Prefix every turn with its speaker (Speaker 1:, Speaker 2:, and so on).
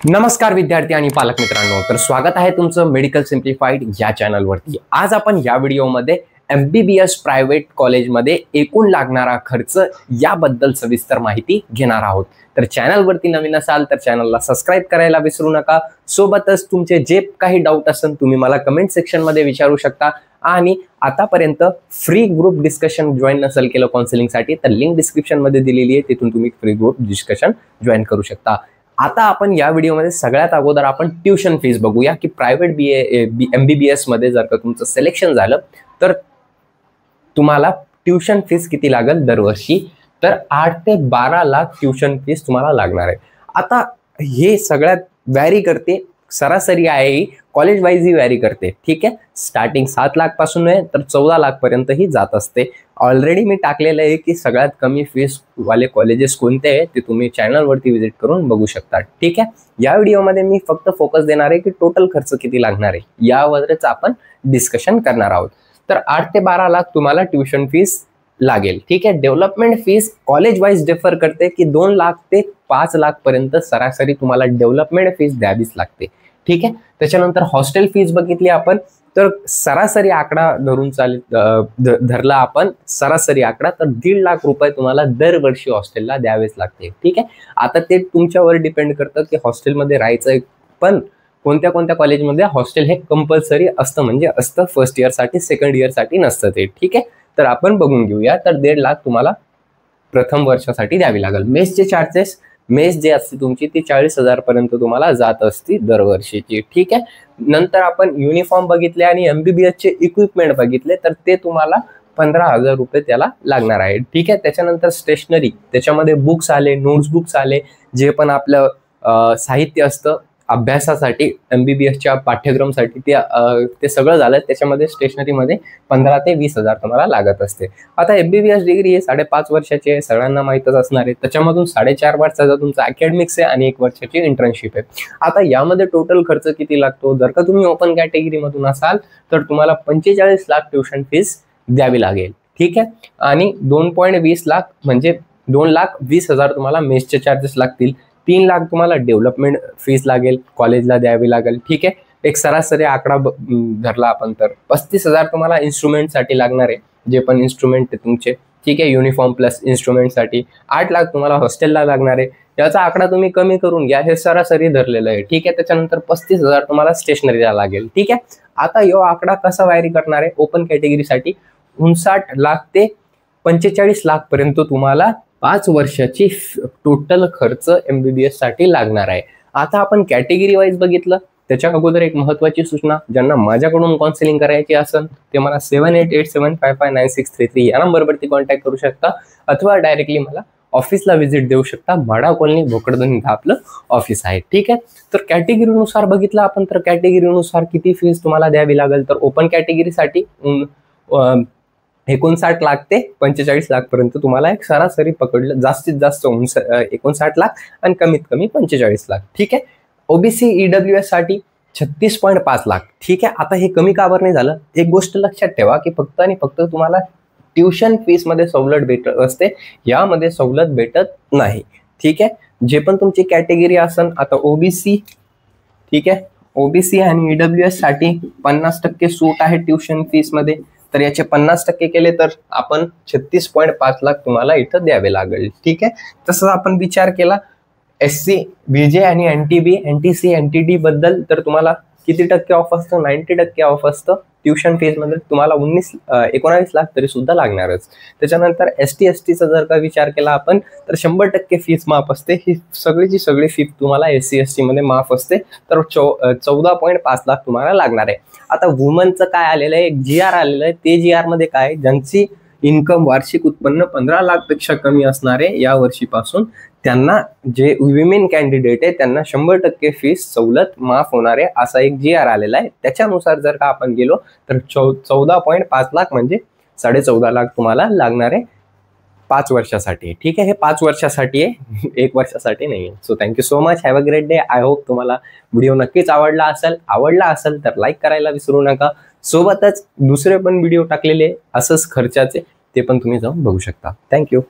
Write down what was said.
Speaker 1: नमस्कार विद्यार्थी आणि पालक मित्रांनो, तर स्वागत आहे तुमचं मेडिकल सिम्प्लिफाईड या चॅनलवरती। आज आपण या व्हिडिओमध्ये MBBS प्रायव्हेट कॉलेजमध्ये एकूण लागणारा खर्च याबद्दल सविस्तर माहिती घेणार आहोत। तर चॅनलवरती नवीन असाल तर चॅनलला सबस्क्राइब करायला विसरू नका। सोबतच तुमचे जे काही डाऊट असेल तुम्ही मला कमेंट सेक्शनमध्ये विचारू शकता आणि आतापर्यंत फ्री ग्रुप डिस्कशन जॉईन नसेल केलं काउन्सिलिंगसाठी तर लिंक डिस्क्रिप्शनमध्ये दिलेली आहे, तिथून तुम्ही फ्री ग्रुप डिस्कशन जॉईन करू शकता। आता आपण या व्हिडिओमध्ये सगळ्यात अगोदर आपण ट्यूशन फीस बघूया की प्रायव्हेट MBBS मध्ये जर का तुमचं सिलेक्शन झालं तर तुम्हाला ट्यूशन फीस किती लागेल दरवर्षी, तर 8 ते 12 लाख ट्यूशन फीस तुम्हाला लागणार आहे। आता हे सगळ्यात व्हॅरी करते, सरासरी आहे कॉलेज वाईज ही व्हॅरी करते, ठीक आहे। स्टार्टिंग 7 लाख पासून आहे तर 14 लाख पर्यंत ही जात असते। ऑलरेडी मी टाकलेलं आहे की सगळ्यात कमी फीस वाले कॉलेजेस कोणते आहे ते तुम्ही चॅनलवरती व्हिजिट करून बघू शकता, ठीक आहे। या व्हिडिओमध्ये मी फक्त फोकस देणार आहे की टोटल खर्च किती लागणार आहे यावरच आपण डिस्कशन करणार आहोत। तर 8 ते 12 लाख तुम्हाला ट्यूशन फीस लागेल, ठीक आहे। Development fees college wise differ करते की 2 लाख ते 5 लाख पर्यंत सरासरी तुम्हाला डेव्हलपमेंट फीस द्यावीच लागते, ठीक आहे। त्याच्यानंतर हॉस्टेल फीस बघितली आपण तर सरासरी आकडा धरला आपण सरासरी आकडा तर 1.5 लाख रुपये तुम्हाला दरवर्षी हॉस्टेलला द्यावेच लागते, ठीक आहे। आता ते तुमच्यावर डिपेंड करतं की हॉस्टेलमध्ये राहायचं, पण कोणत्या कोणत्या कॉलेजमध्ये हॉस्टेल हे कंपल्सरी असतं, म्हणजे असतं फर्स्ट इयरसाठी, सेकंड इयरसाठी नसतं ते, ठीक आहे। तर आपण बघून घेऊया। तर 1.5 लाख तुम्हाला प्रथम वर्षासाठी द्यावी लागेल। मेसचे चार्जेस, मेस जे असते तुमची ती 40,000 पर्यंत तुम्हाला जात असते दरवर्षीची, ठीक आहे। नंतर आपण युनिफॉर्म बघितले आणि MBBS चे इक्विपमेंट बघितले तर ते तुम्हाला 15,000 रुपये त्याला लागणार आहे, ठीक आहे। त्याच्यानंतर स्टेशनरी, त्याच्यामध्ये बुक्स आले, नोट्स बुक्स आले, जे पण आपलं साहित्य असतं अभ्यासासाठी MBBSच्या पाठ्यक्रमसाठी ते सगळं झालं। त्याच्यामध्ये स्टेशनरीमध्ये 15 ते 20,000 तुम्हाला लागत असते। आता MBBS डिग्री हे 5.5 वर्षाची आहे, सगळ्यांना माहीतच असणार आहे। त्याच्यामधून 4.5 वर्षाचा तुमचा अकॅडमिक्स आहे आणि 1 वर्षाची इंटर्नशिप आहे। आता यामध्ये टोटल खर्च किती लागतो, जर का तुम्ही ओपन कॅटेगरीमधून असाल तर तुम्हाला 45 लाख ट्यूशन फीस द्यावी लागेल, ठीक आहे। आणि 2.20 लाख म्हणजे 2,20,000 तुम्हाला मेसचे चार्जेस लागतील, 3 लाख तुम्हाला डेव्हलपमेंट फीस लागेल, कॉलेजला द्यावी लागेल, ठीक आहे। एक सरासरी आकडा धरला आपण तर 35,000 तुम्हाला इन्स्ट्रुमेंटसाठी लागणार आहे, जे पण इन्स्ट्रुमेंट आहे तुमचे, ठीक आहे। युनिफॉर्म प्लस इन्स्ट्रुमेंटसाठी 8 लाख तुम्हाला हॉस्टेलला लागणार आहे। याचा आकडा तुम्ही कमी करून घ्या, हे सरासरी धरलेलं आहे, ठीक आहे। त्याच्यानंतर 35,000 तुम्हाला स्टेशनरीला लागेल, ठीक आहे। आता यो आकडा कसा व्हॅरी करणार आहे, ओपन कॅटेगरीसाठी 59 लाख ते 45 लाख पर्यंत तुम्हाला 5 वर्षाची टोटल खर्च MBBS साठी लागणार आहे। आता आपण कॅटेगरी वाईज बघितलं, त्याच्या अगोदर एक महत्त्वाची सूचना, ज्यांना माझ्याकडून काउन्सिलिंग करायची असेल ते मला 7887559633 या नंबरवरती कॉन्टॅक्ट करू शकता अथवा डायरेक्टली मला ऑफिसला व्हिजिट देऊ शकता। भाडा कॉलनी भोकरदन इथं आपलं ऑफिस आहे, ठीक आहे। तर कॅटेगरीनुसार बघितलं आपण तर कॅटेगरीनुसार किती फीस तुम्हाला द्यावी लागेल, तर ओपन कॅटेगरीसाठी 59 लाख ते 45 लाख पर्यंत तुम्हाला एक सरासरी पकडलं, जास्तीत जास्त 59 लाख आणि कमीत कमी 45 लाख, ठीक आहे। OBC EWS साठी 36.5 लाख, ठीक आहे। आता हे कमी का बरं नाही झालं, एक गोष्ट लक्षात ठेवा की फक्त आणि फक्त तुम्हाला ट्यूशन फीस मध्ये सवलत भेटत असते, यामध्ये सवलत भेटत नाही, ठीक आहे। जे पण तुमची कॅटेगरी असेल, आता OBC, ठीक आहे, OBC आणि EWS साठी 50% सूट आहे ट्यूशन फीस मध्ये, तर याचे 50% केले तर आपण 36.5 लाख तुम्हाला इथं द्यावे लागेल, ठीक आहे। तसंच आपण विचार केला SC, BJ आणि NTB, NTC, NTD बद्दल तर तुम्हाला किती टक्के ऑफ असतं, 90% ऑफ असतं ट्यूशन फीस मध्ये, तुम्हाला 19 लाख तरी सुद्धा लागणारच। त्याच्यानंतर ST STचा जर का विचार केला आपण तर 100% फीस माफ असते, ही सगळीची सगळी फी तुम्हाला SC ST मध्ये माफ असते, तर 14.5 लाख तुम्हाला लागणार आहे। आता वुमनचं काय आलेलं आहे, एक GR आलेलं आहे, ते GR मध्ये काय, ज्यांची इन्कम वार्षिक उत्पन्न 15 लाख पेक्षा कमी असणार आहे या वर्षीपासून, त्यांना जे विमेन कॅन्डिडेट आहे त्यांना 100% फीस सवलत माफ होणार आहे, असा एक GR आलेला आहे। त्याच्यानुसार जर का आपण गेलो तर 14.5 लाख म्हणजे 14.5 लाख तुम्हाला लागणार आहे 5 वर्षासाठी, ठीक आहे। हे 5 वर्षासाठी आहे, 1 वर्षासाठी नाही आहे। So thank you so much, have a great day. I hope तुम्हाला व्हिडिओ नक्कीच आवडला असेल तर लाईक करायला विसरू नका। सोबतच दुसरे पण व्हिडिओ टाकलेले असंच खर्चाचे, ते पण तुम्ही जाऊन बघू शकता। थँक्यू।